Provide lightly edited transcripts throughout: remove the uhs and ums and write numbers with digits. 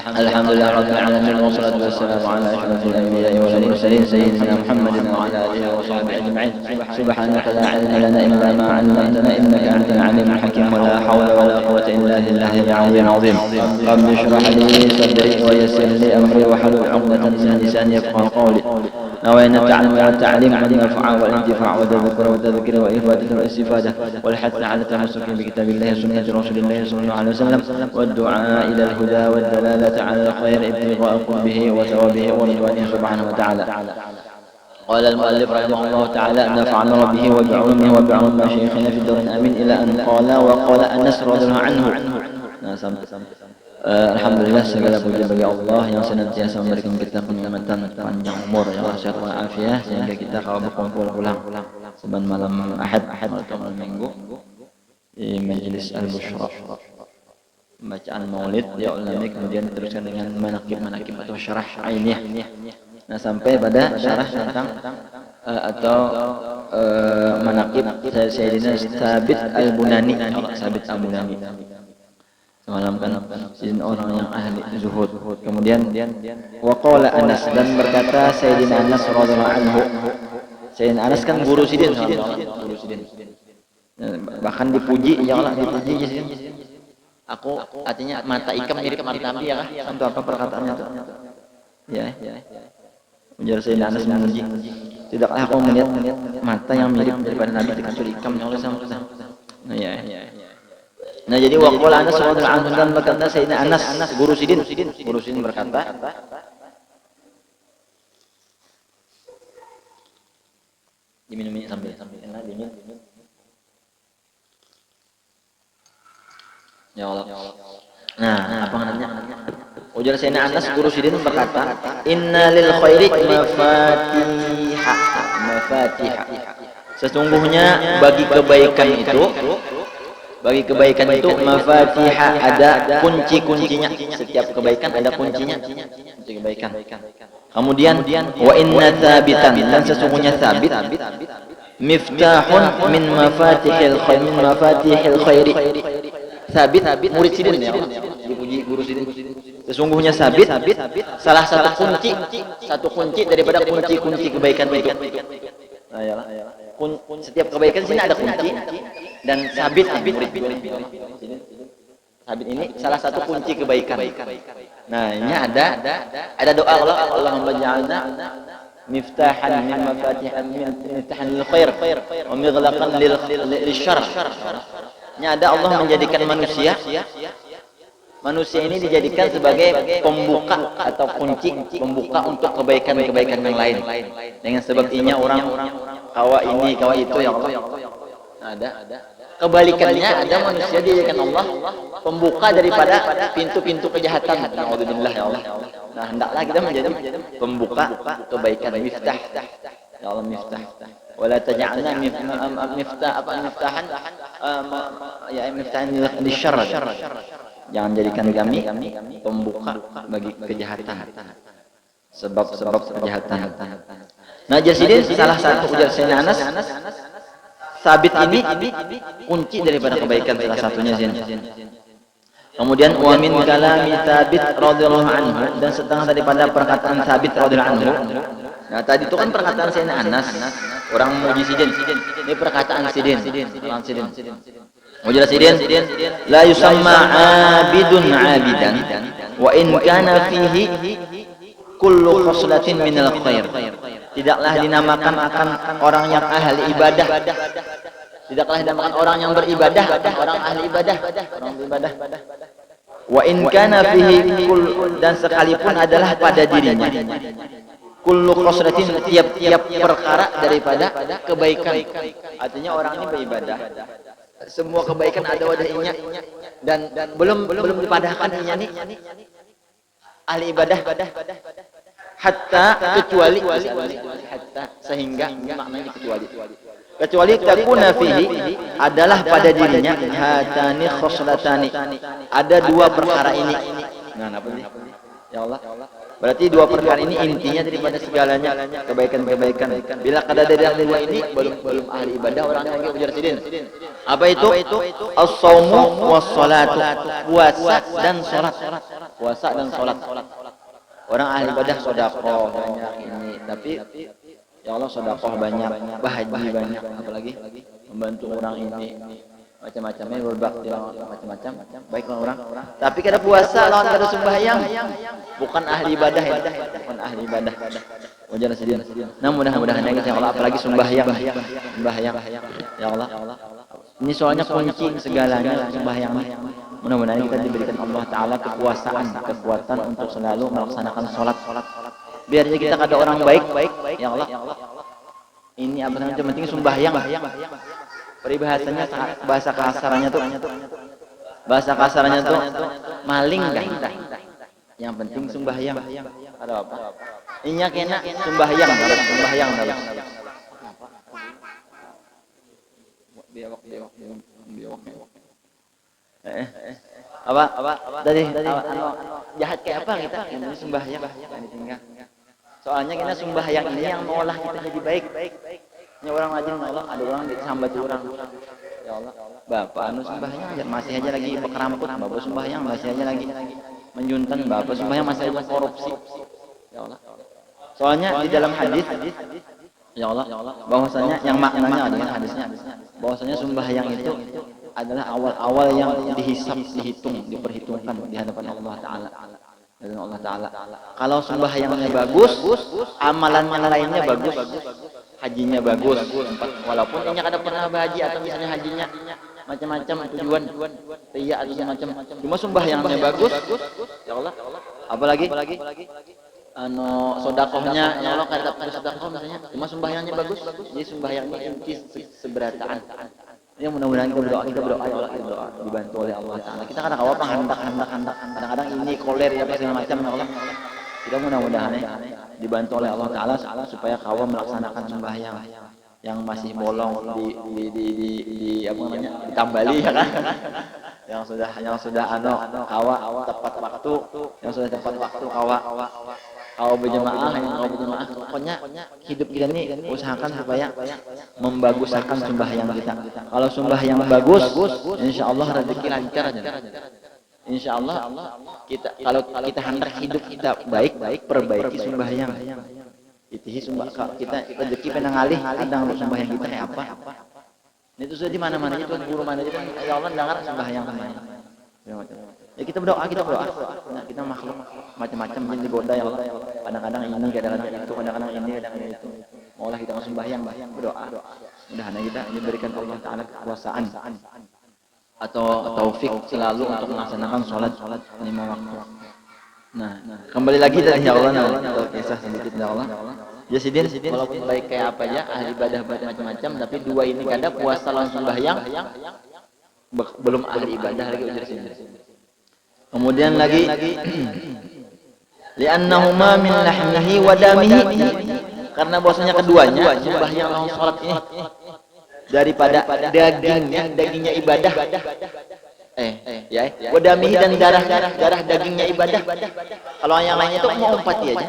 Alhamdulillah rabbil alamin wassalatu wassalamu ala asyrafil anbiya'i wal mursalin sayyidina Muhammadin wa ala alihi wa sahbihi ajma'in. Subhanaka la ilma lana illa ma 'allamtana innaka antal alimul hakim wa la hawla wa la quwwata illa billahil aliyyil azim. Rabbi shrah li sadri wa yassir li amri wa hlul 'uqdatam min lisani yafqahu qawli. نوينا التعلم والتعليم والنفع والانتفاع والذكر والتذكير وإفادة والاستفادة والحث على التمسك بكتاب الله وسنة رسول الله صلى الله عليه وسلم والدعاء إلى الهدى والدلالة على الخير ابتغاء قربه وثوابه ورضوانه سبحانه وتعالى. قال المؤلف رحمه الله تعالى نفعنا به وبعلومه وبعلوم مشايخنا في الدار آمين إلى أن قال وقال أنس رضي الله عنه. Alhamdulillah segala puji bagi Allah yang senantiasa memberikan kita kenikmatan panjang umur yang sehat walafiat sehingga kita kalau berkumpul ulang saban malam Ahad atau malam Minggu di majelis Al-Busyra bacaan Maulid ya ulami kemudian diteruskan dengan manaqib atau syarah ainiyah. Nah sampai pada syarah tentang atau manaqib Sayyidina Sabit Al-Bunani Sabit Al-Bunani. Semalam kan orang yang ahli zuhud. Kemudian waqala Anas dan berkata Sayyidina Anas radhiyallahu anhu. Sayyidina Anas kan guru Sidin, guru Sidin. Bahkan dipuji, ya Allah dipuji Sidin. Aku artinya mata ikam mirip mata Nabi ya kah? Untuk apa perkataannya itu? Ya. Ujar Sayyidina Anas memuji. Tidakkah aku melihat mata yang mirip daripada Nabi dikasih ikam ya Allah sama kita. Nah ya. Nah jadi waqala Anas radhiyallahu anhu dan berkata Sayyidina Anas guru Sidin berkata diminum sambil enak diminum ya Allah. Nah apa namanya ujar Sayyidina Anas guru Sidin berkata inna lil khairi mafatihah sesungguhnya bagi kebaikan itu mafatihah ada kunci-kuncinya. Setiap kebaikan ada kuncinya. Kunci kebaikan. Kemudian wa inna tsabitan dan sesungguhnya sabit miftahun min mafatihil khairi. Sabit murid Sidin ya. Dipuji guru Sidin. Sesungguhnya sabit salah satu kunci daripada kunci kebaikan itu. Setiap kebaikan sini ada kunci dan sabit ini salah satu kunci kebaikan. Nah ini ada doa Allahumma ja'alna miftahan min miftahan lil khair wa mighlaqan lil syarr. Ini ada Allah menjadikan manusia ini dijadikan sebagai pembuka atau kunci pembuka untuk kebaikan-kebaikan yang lain. Dengan sebab ini orang kawa ini kawa itu ya Allah. Ada kebalikannya ada manusia dijadikan Allah pembuka daripada pintu-pintu kejahatan. Alhamdulillah ya Allah. Nah hendaklah kita menjadi pembuka kebaikan miftah. Ya Allah miftah. Wala taj'alna miftahan lisyarr. Jangan jadikan kami pembuka bagi kejahatan. Sebab kejahatan. Nah jadi salah satu ujar Sayyidina Anas sabit ini kunci daripada kebaikan salah satunya Zin. Kemudian wa min kalami Sabit radhiyallahu anhu dan setengah daripada perkataan Sabit radhiyallahu anhu. Nah tadi itu kan perkataan Sayyidina Anas orang memuji Sidin. Ini perkataan Sidin. Ujar Sidin la yusamma abidun abidan wa in kana fihi kullu khoslatin minal khair. Tidaklah dinamakan akan orang yang ahli ibadah. Tidaklah dinamakan orang yang beribadah orang ahli ibadah. Wa in kana fihi dan sekalipun adalah pada dirinya kullu khoslatin tiap-tiap perkara daripada kebaikan. Artinya orang ini beribadah. Semua kebaikan ada wadahnya dan belum dipadahkan nya nih ahli ibadah hatta kecuali hatta sehingga maknanya kecuali takuna fihi adalah pada dirinya hatani khoslatani ada dua perkara ini. Nah apa sih Ya Allah. Berarti dua perkara ini intinya daripada segalanya, kebaikan-kebaikan. Bila kada dari yang dua ini belum ahli ibadah orang yang ujar sidin. Apa itu? As-shaumu was-shalatu. Puasa dan salat. Puasa dan salat. Orang ahli ibadah sedekah banyak ini, tapi ya Allah sedekah banyak, bahagia banyak, apalagi membantu orang ini macam-macamnya berbakti macam-macam baiklah orang, tapi kada puasa lawan kada sembahyang bukan ahli ibadah ya, bukan ahli ibadah. Wajar sedih. Nah mudah-mudahan ya Allah, apalagi sembahyang ya Allah. Ini soalnya kunci segalanya sembahyang. Mudah-mudahan kita diberikan Allah Taala kekuatan untuk selalu melaksanakan sholat. Biarnya kita kada orang baik ya Allah. Ini apa namanya, penting sembahyang. Peribahasanya bahasa kasarnya tuh maling kan. Yang penting sembahyang. Ada apa? Inya kena sembahyang. Apa? Dari jahat kayak apa kita? Yang sembahyang ditinggal. Soalnya kita sembahyang ini yang mengolah kita jadi baik. Ini orang rajin Allah, ada orang disambat orang. Ya Allah, Bapak anu sembahyang masih aja lagi pekeramkut, Bapak sembahyang masih aja lagi menjuntan, Bapak sembahyang masih aja korupsi. Ya Allah. Soalnya di dalam hadis ya Allah, bahwasanya yang maknanya dengan hadisnya bahwasanya sembahyang itu adalah awal-awal yang dihitung, diperhitungkan di hadapan Allah Taala. Dan Allah Taala. Kalau sembahyangnya bagus, amalan lainnya bagus. Hajinya bagus, walaupun ini kada pernah berhaji atau misalnya hajinya macam-macam tujuan iya atau macam, cuma sembahyangnya bagus ya Allah. Apalagi sedekahnya ya Allah, kada dapat sedekah misalnya, cuma sembahyangnya bagus, jadi sembahyangnya inti seberataan. Yang mudah-mudahan kita berdoa ya Allah, kita berdoa dibantu oleh Allah Taala. Kita kadang-kadang hendak kadang-kadang ini koler ya segala macam ya Allah. Kita mudah-mudahan dibantu oleh Allah Taala supaya kawan melaksanakan sembahyang yang masih bolong di apa namanya, ditambali ya kan, yang sudah kawa tepat waktu, yang sudah tepat waktu kawa berjemaah, pokoknya hidup kita ini usahakan supaya membaguskan sembahyang kita. Kalau sembahyang bagus, insya Allah rezeki lancar aja. Insya Allah kalau kita hendak hidup kita baik, perbaiki sembahyang. Kita rezeki penangalih kadang sembahyang kita kayak apa? Itu sudah di mana-mana itu guru mana itu ya Allah dengar sembahyang semuanya. Ya kita berdoa. Nah, kita makhluk macam-macam yang digoda ya Allah. Kadang-kadang ini, kadang-kadang itu, kadang-kadang ini, kadang-kadang itu. Maulah kita sembahyang, berdoa. Mudah-mudahan kita diberikan Allah Taala kekuasaan atau taufik selalu untuk melaksanakan sholat 5 waktu. Nah, kembali lagi dari ya Allah, kisah sedikit ya Allah. Ya sidin, walaupun baik kayak apa ya, ahli ibadah macam-macam, tapi dua ini kada puasa langsung sembahyang, belum ahli ibadah lagi ujar sidin. Kemudian lagi li'annahuma min lahmihi wa damihi, karena bahwasanya keduanya sembahyang langsung sholat ini daripada dagingnya ibadah, wadamihi dan darah dagingnya ibadah. Kalau yang lainnya itu mau umpati aja.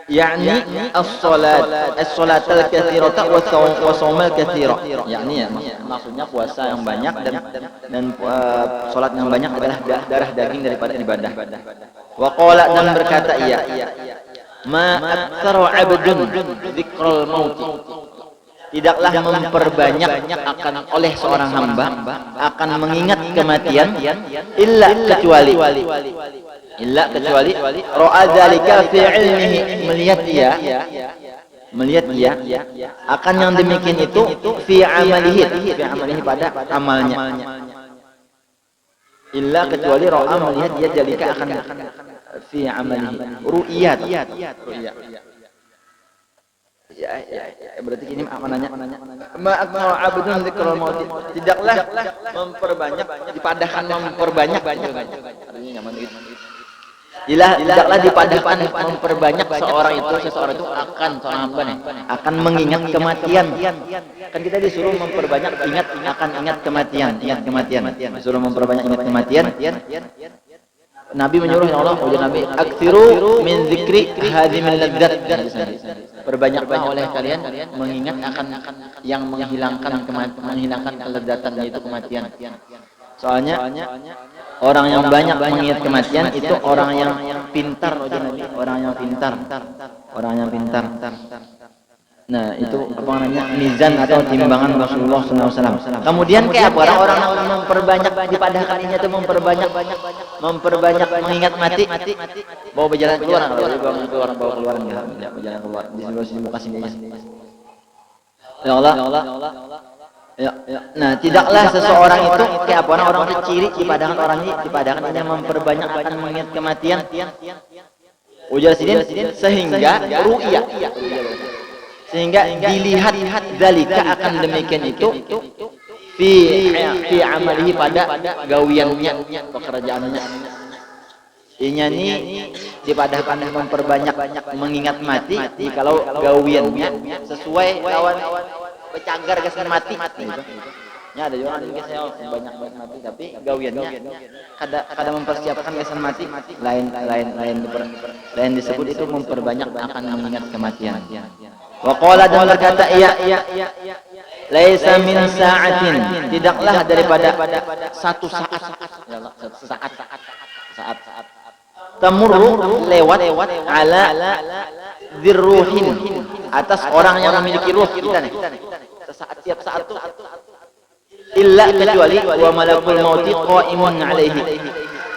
Yani as-salat al-katsirata wa shaum al-katsira. Yani ya, maksudnya puasa yang banyak dan salat yang banyak adalah darah daging daripada ibadah. Wa qala, dan berkata ia, ma aktsara 'abdun dzikrul maut, tidaklah memperbanyak akan oleh seorang hamba akan mengingat kematian illa kecuali ra'a dzalika fi ilmihi, melihat dia akan yang demikian itu fi amalihi pada amalnya, illa kecuali ra'a melihat dia dzalika akan fi amalihi ru'iyat. Ya, berarti ini maknanya ma'aktsara 'abdun dzikrul maut, tidaklah memperbanyak, dipadahkan memperbanyak artinya nyaman gitu. Tidaklah dipadahkan memperbanyak seseorang itu seorang hamba nih, akan mengingat kematian. Kan kita disuruh memperbanyak ingat kematian. Disuruh memperbanyak ingat kematian. Nabi menyuruh ya Allah, ujar Nabi, "Aktsiru min dzikri hadhimil ladzat." Perbanyaklah oleh kalian mengingat akan yang menghilangkan kelezatan, yaitu kematian. Soalnya orang yang banyak mengingat kematian itu orang yang pintar, orang yang pintar. Nah, itu apa namanya? Mizan atau timbangan Rasulullah SAW. Kemudian kayak apa? Orang yang memperbanyak dipadahkan ini itu memperbanyak mengingat mati. Bawa berjalan keluar, bawa keluar enggak? Berjalan keluar di muka sini. Ya Allah. Ya. Nah, tidaklah seseorang itu kayak apa? Orang itu ciri dipadahkan yang memperbanyak akan mengingat kematian. Ujar sidin sehingga ru'ya. Sehingga dilihat zalika akan demikian itu fi amalihi pada gawiannya, pekerjaannya. Inya nih dipadahkan memperbanyak mengingat mati jikalau gawiannya sesuai lawan pecagar kesan mati. Ya ada juga yang saya banyak mati tapi gawiannya kada mempersiapkan kesan mati. Lain disebut itu memperbanyak akan mengingat kematian. Wa qala dan berkata iya laisa min sa'atin, tidaklah daripada satu saat tamurru lewat ala dzirruhin, atas orang yang memiliki ruh kita nih, tiap saat itu illa kecuali wa malakul mauti qaimun alaihi,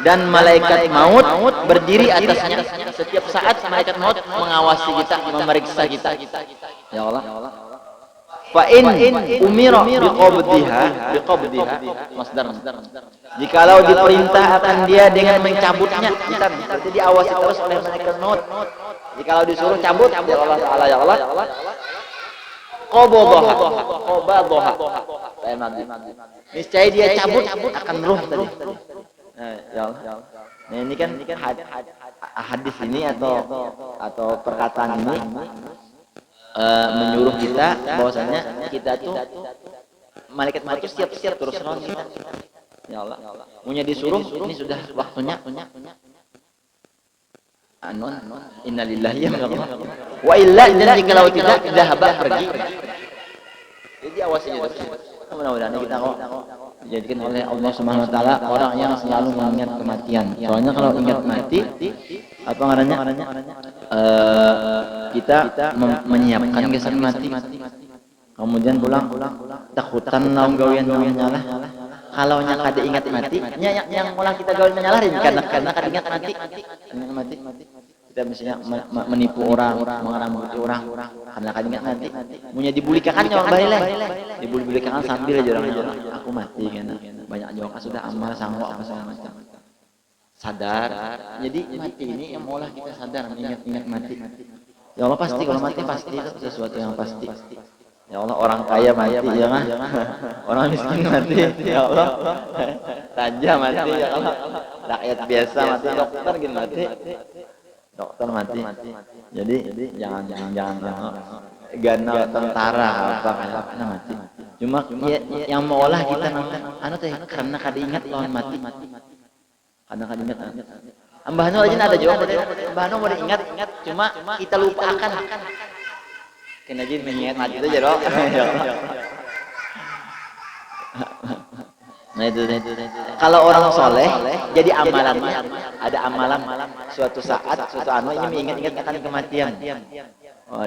dan malaikat maut berdiri atasnya. Setiap saat malaikat maut mengawasi kita, memeriksa kita. Ya Allah. Fa in umira biqabdiha masdar. Jikalau diperintah akan dia dengan mencabutnya, kita berarti diawasi terus oleh malaikat maut. Jikalau disuruh cabut, ya Allah Taala, ya Allah. Qabadha. Niscaya dia cabut akan ruh tadi. Ya Allah. Nah, ini kan hadis ini atau perkataan ini menyuruh kita bahwasanya kita tuh malaikat itu siap-siap terus lawan kita. Ya Allah. Punya disuruh ini sudah waktunya. Innalillahi wa illa, dan jikalau tidak dhahaba pergi. Jadi awasi terus. Mudah-mudahan kita kok dijadikan oleh Allah Subhanahu wa taala orang yang selalu mengingat kematian. Soalnya kalau ingat mati apa namanya? Kita menyiapkan kesan mati. Kemudian pulang takutan naung gawian nyalah. Kalau nya kada ingat mati, yang ulang kita gawian nyalarin karena kada ingat mati. Kita misalnya menipu orang, mengarambuti orang, karena kada ingat mati. Munya dibulikakan nyawa balik. Dibulikakan sambil aja orang aku mati kan. Banyak jawab sudah amal sanggup apa segala macam. Sadar. Jadi mati ini yang maulah kita sadar mengingat mati. Ya Allah pasti kalau mati pasti itu sesuatu yang pasti. Ya Allah orang kaya mati ya mah. Orang miskin mati ya Allah. Raja mati ya Allah. Rakyat biasa mati, dokter gitu mati. Dokter mati. Jadi jangan gana tentara apa kayak mati. Cuma yang maulah kita anu teh karena kada ingat lawan mati. Karena kada ingat. Mbah Nu aja ada jawab. Mbah Nu mau diingat cuma kita lupakan. Kena jin mengingat mati itu aja, Nah itu. Kalau orang soleh, jadi amalannya ada amalan suatu saat, suatu anu ini mengingat akan kematian. Oh,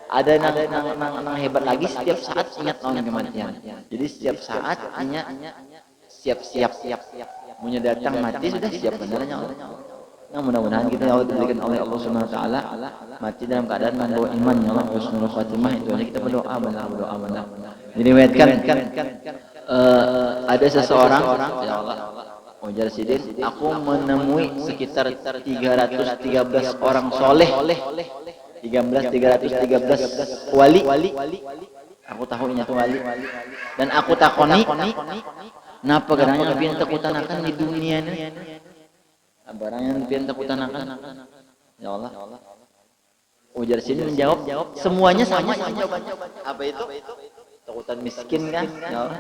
ada nang hebat lagi setiap saat ingat lawan kematian. Jadi setiap saat hanya siap. Punya datang mati sudah siap benernya Allah. Nah, mudah-mudahan kita diberikan oleh Allah Subhanahu wa taala mati dalam keadaan membawa iman, ya Allah, husnul khatimah. Itu aja kita berdoa benar. Diriwayatkan ada seseorang, ya Allah, ujar sidin, aku menemui sekitar 313 orang soleh, 313 wali. Aku tahu ini wali. Dan aku takoni, napa geranya nabi yang takutanakan di dunia ini? Barang yang pian takutan akan. Ya Allah. Ujar sini menjawab, semuanya sama jawabannya. Apa itu? Takutan miskin kan? Ya Allah.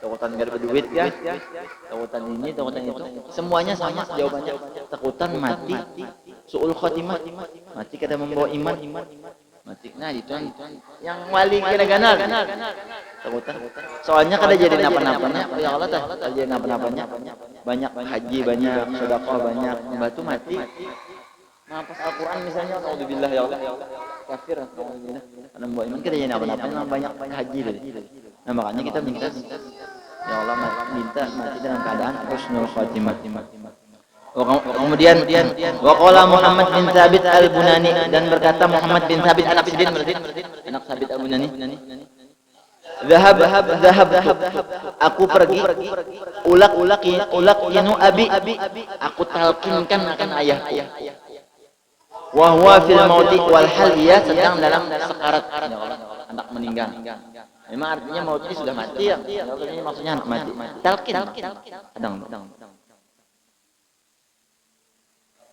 Takutan gak ada duit kan? Takutan ini, takutan itu. Semuanya sama jawabannya. Takutan mati, su'ul khotimah. Mati kada membawa iman. Mati. Nah itu yang wali gana-gana. Takutan. Soalnya kada jadi napa-napanya. Ya Allah dah. Kada jadi napa-napanya. Banyak haji, banyak sedekah, banyak. Batu mati. Pas Al-Quran misalnya, alhamdulillah ya Allah, kafir, alhamdulillah. Karena membawa iman kita jadi apa-apa, banyak haji tadi. Nah makanya kita minta, ya Allah minta mati dalam keadaan husnul khatimah. Kemudian waqala Muhammad bin Thabit al-Bunani, dan berkata Muhammad bin Thabit anak Sidin, anak Thabit al-Bunani, Zahab, aku pergi, ulak yanu abi, aku talkinkan akan ayahku. Wahwa fil mauti wal hal, ia sedang dalam sekarat, anak meninggal. Memang artinya maut ini sudah mati ya. Ini maksudnya anak mati. Talkin. Adang.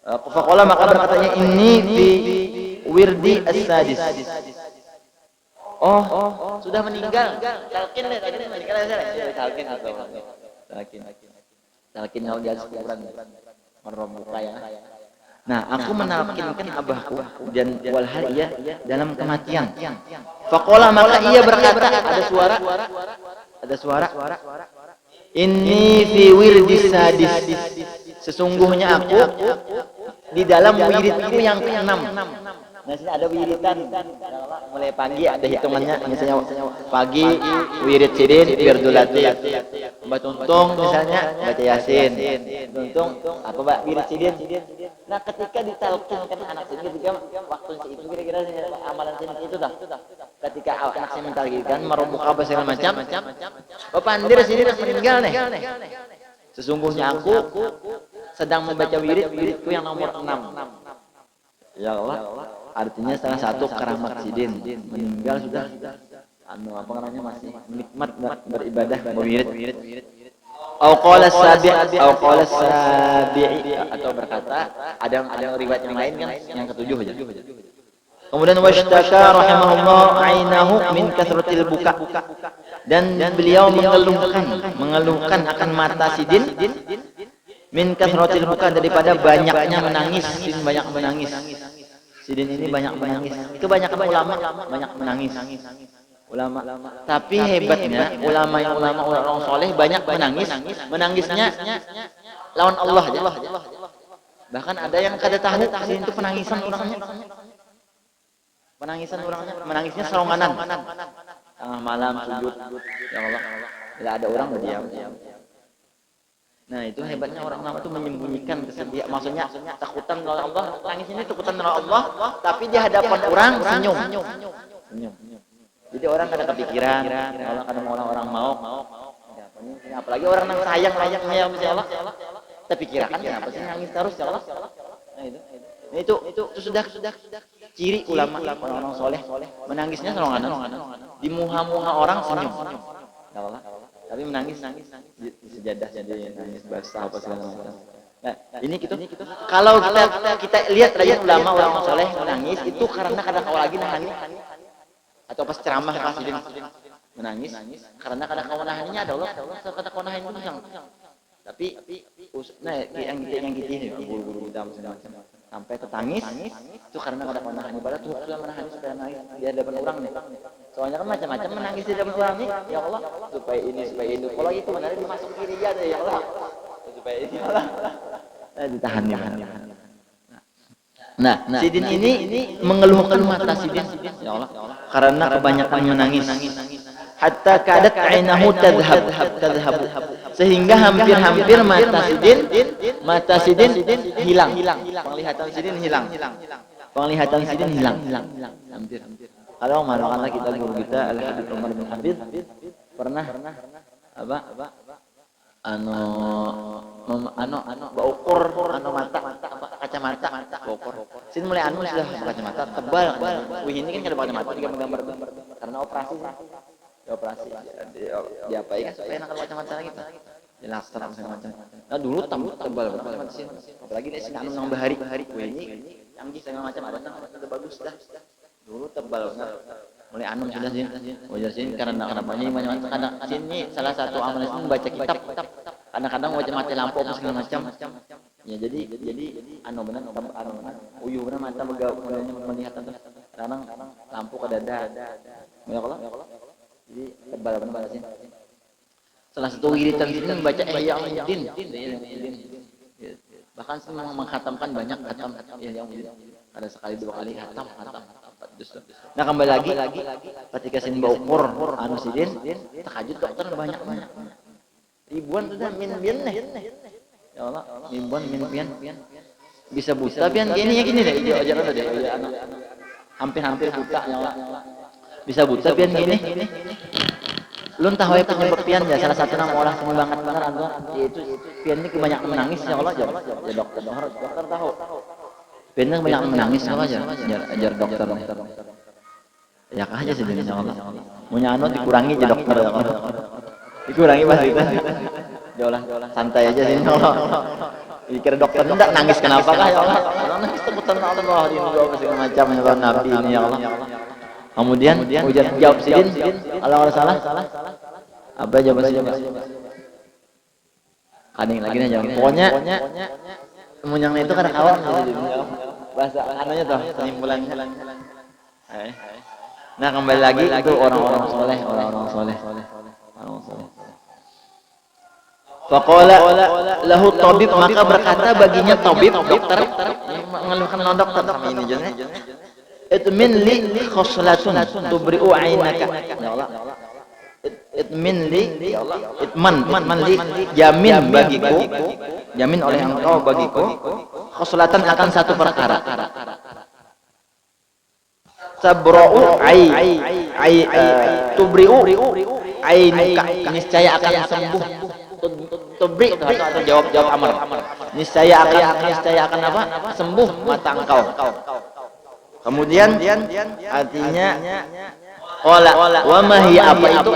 Faqala maka berkatanya ini fi wirdi as-sadis. Oh, sudah meninggal. Talkin deh, tadi meninggal saya. Talkin kalau di atas kuburan. Marrobuka ya. Nah, aku menalkinkan abahku dan walhal ia dalam kematian. Faqala maka ia berkata, ada suara. Inni fi wirdis sadis. Sesungguhnya aku di dalam wiridku yang ke-6. Nah, sini ada wiridan. Mulai pagi ada hitungannya, misalnya pagi wirid sidin, wirdul latif. Mbak Tuntung misalnya baca Yasin. Tuntung apa Mbak wirid sidin? Nah, ketika ditalkinkan anak sini ketika waktu itu kira-kira amalan sini itu dah. Ketika anak sini mentalkinkan meroboh apa segala macam. Bapak Andir sini dah meninggal nih. Sesungguhnya aku sedang membaca wiridku yang nomor 6. Ya Allah. Artinya salah satu keramat sidin meninggal sudah apa namanya masih nikmat beribadah berwirid. Au qala sabi'i atau berkata ada riwayat yang lain kan yang ketujuh aja. Kemudian washtaka rahimahullah ainahu min kathratil buka, dan beliau mengeluhkan akan mata sidin min kathratil buka, daripada banyaknya menangis. Banyak menangis. Sidin ini banyak menangis. Kebanyakan ulama banyak menangis. Ulama. Tapi hebatnya ulama orang soleh banyak menangis. Menangisnya lawan Allah aja. Bahkan ada yang kada tahu sidin itu penangisan orangnya. Menangisnya seronganan. Tengah malam sujud. Ya Allah. Bila ada orang berdiam. Nah itu hebatnya orang lama itu menyembunyikan kesedihan, maksudnya takutan oleh Allah, nangis ini takutan oleh Allah, tapi di hadapan orang senyum. Jadi orang kadang kepikiran, orang kadang orang mau, apalagi orang yang sayangnya ya Allah, tapi kirakan kenapa sih nangis terus ya Allah? Nah itu sudah ciri ulama orang soleh, menangisnya seronganan, di muha-muha orang senyum. Ya Allah. Tapi menangis di sejadah jadi nangis basah apa segala macam. Nah, ini gitu. Kalau kita lihat lagi ulama orang soleh menangis itu karena kadang kala lagi nahani atau pas ceramah sidin menangis karena kadang kala nahaninya ada Allah kata kala nahani itu tapi nah yang gitu ini guru-guru kita macam sampai tertangis itu karena kadang kala nahani pada tuh sudah menahani supaya nangis di hadapan orang nih. Soalnya kan macam-macam menangis di hadapan orang nih, ya Allah supaya ini. Kalau itu benar dimasuk kiri ya Allah supaya ini Allah. Ditahan. Nah, sidin ini mengeluhkan mata sidin, ya Allah, karena kebanyakan menangis. Hatta kadat ainahu tadhhab, sehingga hampir mata sidin hilang. Penglihatan sidin hilang. Hampir. Kalau malah kita guru kita Al-Habib Umar bin Habib pernah baukur mata kacamata baukur. Sini mulai sudah kacamata tebal. Wih ini kan kada pakai mata juga menggambar karena operasi. Di apa ya supaya nak kacamata kita. dilaster segala macam. Nah dulu tebal banget sih, apalagi dia sinanum nang bahari, ini canggih segala macam ada udah bagus dah. Dulu tebal banget. Mulai anum sudah sih, wajar sih karena kenapanya banyak kadang sini salah satu amalan itu membaca kitab, kadang-kadang wajah mati lampu apa segala macam. Ya jadi anu benar anu uyuh benar mata melihat kadang lampu ke dada. Ya kalau jadi tebal benar sih. Salah satu wiridan sini membaca Ihya Ulumuddin. Bahkan semua menghatamkan banyak khatam Ihya Ulumuddin. Ada sekali dua kali khatam. Nah kembali lagi ketika sin baukur anu sidin tahajud dokter banyak ribuan sudah min nih. Ya Allah, ribuan min bisa buta pian gini deh ajaran deh hampir buta ya Allah. Bisa buta pian gini. Lu tahu ya penyebab pian ya salah satu nama orang semua banget benar antum yaitu pian ini kebanyakan menangis ya Allah ya dokter tahu pian banyak menangis apa ajar dokter ya kah aja sih insya Allah punya anu dikurangi aja dokter ya Allah dikurangi pas itu ya Allah santai aja sih insya Allah pikir dokter enggak nangis kenapa kah ya Allah nangis tebutan Allah di doa segala macam ya Allah Nabi ini ya Allah. Kemudian ujar jawab sidin kalau salah apa jawaban sidin kadang lagi nih jawab pokoknya munyang itu karena kawan bahasa anunya tuh penimbulannya. Nah kembali lagi itu orang-orang soleh. Faqala lahu tabib maka berkata baginya tabib dokter mengeluhkan non dokter sama ini jenis itmin li khoslatun tubri'u ainaka ya Allah itmin li ya Allah itman li jamin bagiku jamin oleh engkau bagiku khoslatan akan satu perkara sabra'u tubri'u ainuka niscaya akan sembuh tubri atau jawab amar niscaya akan apa sembuh mata engkau. Kemudian artinya qala wa ma hiya apa itu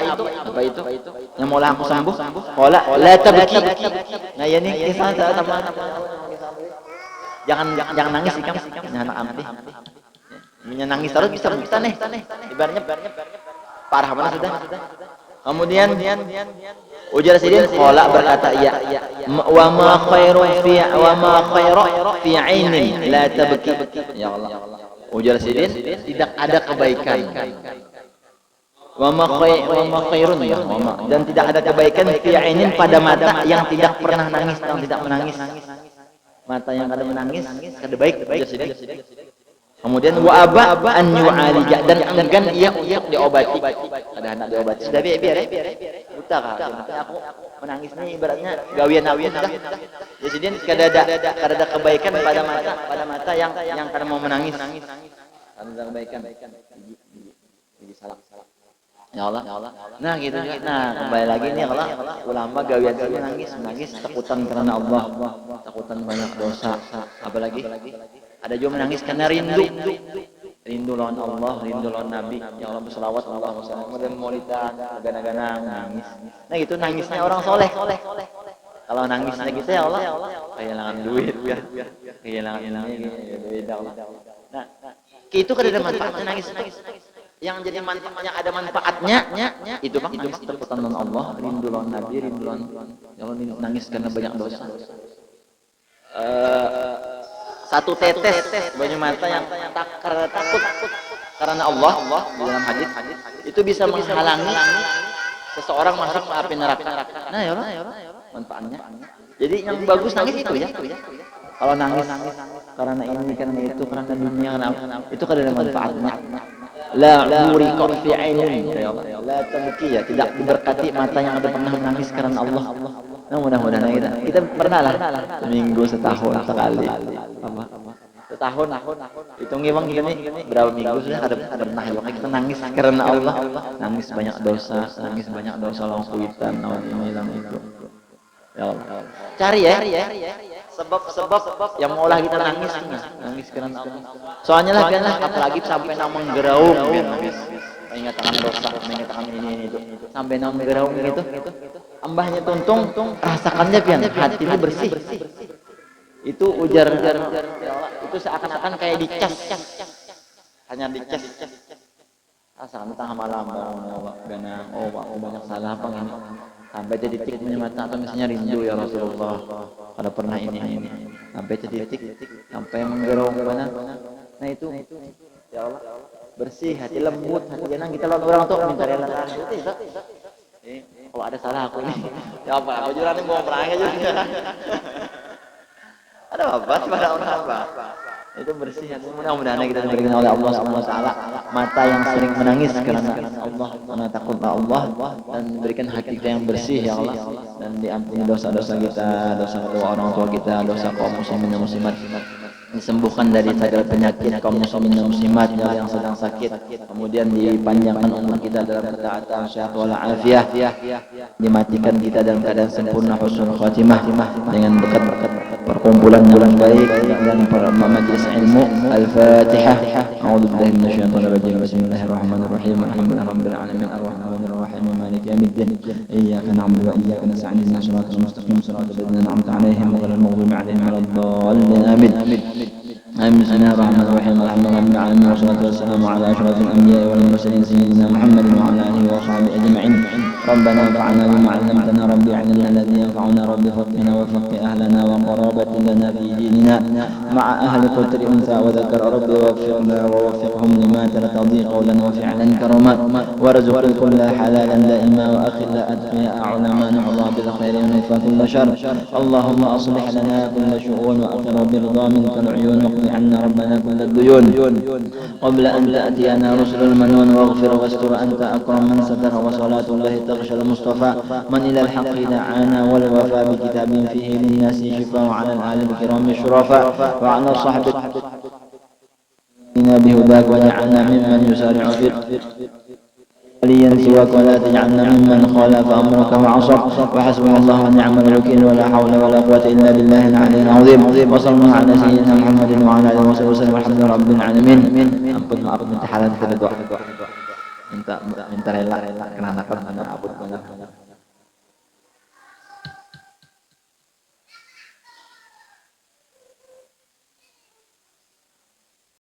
yang mau aku sembuh qala la tabki. Nah ya nih kisah sama jangan nangis ikam anak ampi nangis terus bisa buta nih ibaratnya parah banget sudah. Kemudian ujar sidin qala berkata iya wa ma khairu fi ainin la tabki ya Allah. Ujar sidin tidak ada kebaikan wa ma khairun dan tidak ada kebaikan fi ainin pada mata yang tidak pernah nangis dan tidak menangis. Mata yang kada menangis kada baik ujar sidin. Kemudian wa aba an yu'alija dan enggan ia untuk diobati. Ada anak diobati sudah biar buta kah aku menangis nih ibaratnya gawian sudah. Jadi kada ada kebaikan pada mata yang kada mau menangis. Ada kebaikan. Jadi salah. Ya Allah. Nah gitu juga. Nah kembali lagi nih Allah ulama gawian menangis takutan karena Allah, takutan banyak dosa. Apalagi ada juga menangis karena rindu lawan Allah, rindu lawan Nabi. Ya Allah berselawat Allah wasallam kemudian maulidan gana-gana nangis. Nah itu nangisnya orang soleh. Kalau nangisnya kita ya Allah kehilangan duit ya. Kehilangan ini beda Allah. Nah, itu kan ada manfaatnya nangis. Yang jadi manfaat yang ada manfaatnya itu Bang nangis takutan lawan Allah, rindu lawan Nabi, rindu lawan ya Allah nangis karena banyak dosa. Satu tetes banyak mata yang karena takut karena Allah di dalam hadis itu bisa menghalangi seseorang masuk ke api neraka. Nah ya Allah manfaatnya. Jadi yang bagus nangis itu ya. Kalau nangis karena ini karena itu karena dunia itu kan ada manfaatnya. La uriqa fi ainin ya Allah. La tabki ya tidak diberkati mata yang ada pernah menangis karena Allah. Nah mudah-mudahan kita pernah lah seminggu setahun sekali apa setahun hitungi Bang kita nih berapa minggu sudah ada pernah ya kita nangis karena Allah nangis banyak dosa lawan kuitan lawan ini lawan itu ya Allah cari ya sebab yang maulah kita nangis karena Allah soalnya lah apalagi sampai nang menggeraung mengatakan dosa, mengatakan ini itu, sampai nom geraung gitu. Ambahnya tuntung, rasakannya pian, hati itu bersih. Itu ujar itu seakan-akan kayak dicas, hanya dicas. Asal tengah malam bangun, aku banyak salah apa ini. Sampai titik mata atau misalnya rindu ya Rasulullah. Ada pernah ini. Sampai titik sampai menggerong mana. Nah itu ya Allah bersih, hati lembut, hati tenang. Kita lawan orang tuh minta rela. Kalau ada salah aku ini, ya apa? Aku juran ini mau perang aja. Ada apa? Pada orang apa? Itu bersih hati. Mudah-mudahan kita diberikan oleh Allah Subhanahu wa taala mata yang sering menangis karena Allah, karena takut Allah, dan berikan hati kita yang bersih ya Allah, dan diampuni dosa-dosa kita, dosa kedua orang tua kita, dosa kaum muslimin dan muslimat, disembuhkan dari segala penyakit kaum muslimin dan muslimat yang sedang sakit, kemudian dipanjangkan umur kita dalam ketaatan, sehat wal afiah, dimatikan kita dalam keadaan sempurna husnul khatimah dengan berkat perkumpulan bulan baik dan majelis ilmu. Al-Fatihah. A'udzubillahi minasyaitonir rajim. Bismillahirrahmanirrahim. Alhamdulillahirabbil alamin arrahmanir rahim maliki yaumiddin. Iyyaka na'budu wa iyyaka nasta'in ihdinas siratal mustaqim siratal ladzina an'amta 'alaihim ghairil maghdubi 'alaihim waladdallin. Amin. Bismillahirrahmanirrahim. Alhamdulillahirabbil alamin wassalatu wassalamu ala asyrafil anbiya'i wal mursalin sayyidina Muhammadin wa ala alihi wa sahbihi ajma'in. ربنا انفعنا بما علمتنا ربي علمنا الذي ينفعنا ربي فقنا وفق أهلنا وقرابة لنا في ديننا مع أهل قدر أنثى وذكر ربي ووفقنا ووفقهم لما ترتضي قولا وفعلا كرما وارزق كل حلالا دائما وأخلا أتقياء علماء نحظى بالخير ونفى كل شر. اللهم أصلح لنا كل شؤون وأقر برضا منك العيون واقض عنا ربنا كل الديون قبل أن تأتينا رسل المنون واغفر واستر أنت أكرم من ستر وصلاة الله تغشى المصطفى من إلى الحق دعانا والوفاء بكتاب فيه للناس شفاء وعلى الآل الكرام الشرفاء وعلى الصحب بهداك وجعلنا ممن يسارع في وليا سواك ولا تجعلنا ممن خالف أمرك وعصى وحسبنا الله ونعم الوكيل ولا حول ولا قوة إلا بالله العلي العظيم. وصلى الله على سيدنا محمد وعلى آله وصحبه وسلم والحمد لله رب العالمين. Ampun maaf minta halan terdoa. Minta rela karena anak abut banyak.